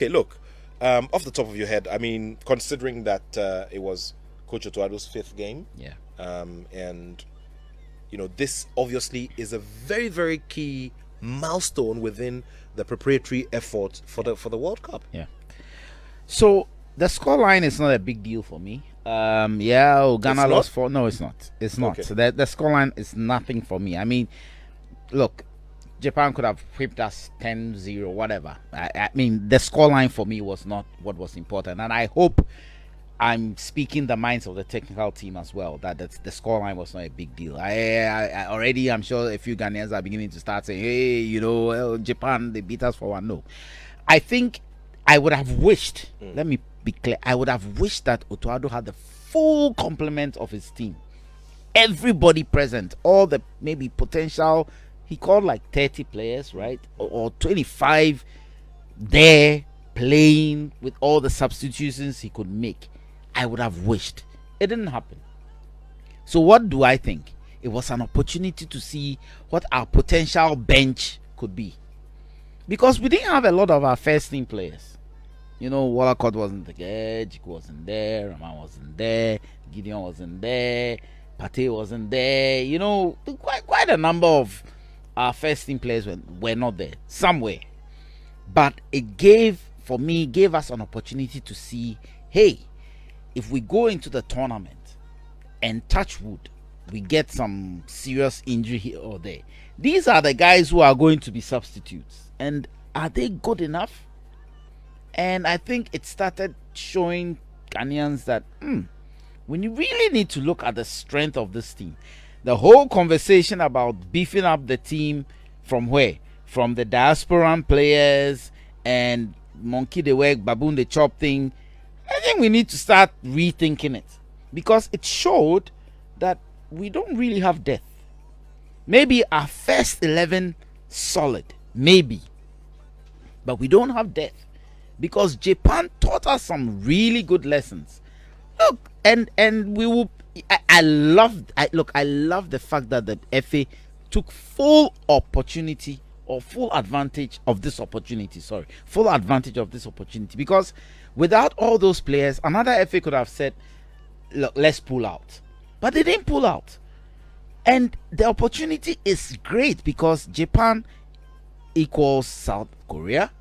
Okay, look, off the top of your head, I mean, considering that it was Coach Otuado's fifth game, Yeah. and this obviously is a very, very key milestone within the preparatory effort for Yeah. the World Cup. Yeah. So the scoreline is not a big deal for me. Yeah, It's Ghana not lost 4. No, it's not. It's not. okay. So the scoreline is nothing for me. I mean, look, Japan could have whipped us 10-0, whatever. I mean, the scoreline for me was not what was important. And I hope I'm speaking the minds of the technical team as well, that the scoreline was not a big deal. I already, I'm sure a few Ghanaians are beginning to start saying, hey, Japan, they beat us for 1. No. I think I would have wished, let me be clear, I would have wished that Otuado had the full complement of his team. Everybody present, all the maybe potential, he called like 30 players, right? Or 25 there playing with all the substitutions he could make. I would have wished. It didn't happen. So what do I think? It was an opportunity to see what our potential bench could be. Because we didn't have a lot of our first team players. Wallacott wasn't there, Jiku wasn't there, Rahman wasn't there, Gideon wasn't there, Pate wasn't there. Quite a number of our first team players were not there somewhere. But it gave us an opportunity to see, hey, if we go into the tournament and touch wood, we get some serious injury here or there. These are the guys who are going to be substitutes. And are they good enough? And I think it started showing Ghanaians that when you really need to look at the strength of this team, the whole conversation about beefing up the team from where? From the diasporan players and monkey the work, baboon the chop thing. I think we need to start rethinking it, because it showed that we don't really have depth. Maybe our first 11 solid, maybe, but we don't have depth, because Japan taught us some really good lessons. Look, and we will. I love the fact that the FA took full opportunity or full advantage of this opportunity. Full advantage of this opportunity, because without all those players, another FA could have said, look, let's pull out. But they didn't pull out. And the opportunity is great, because Japan equals South Korea,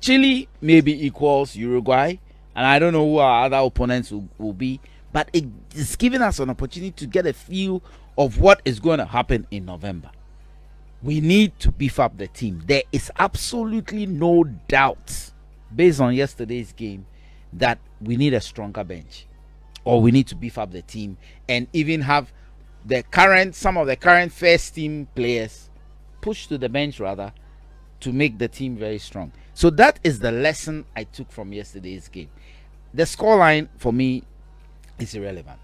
Chile maybe equals Uruguay, and I don't know who our other opponents will be, but it is giving us an opportunity to get a feel of what is going to happen in November. We need to beef up the team. There is absolutely no doubt, based on yesterday's game, that we need a stronger bench, or we need to beef up the team and even have some of the current first team players pushed to the bench, rather, to make the team very strong. So that is the lesson I took from yesterday's game. The scoreline for me is irrelevant.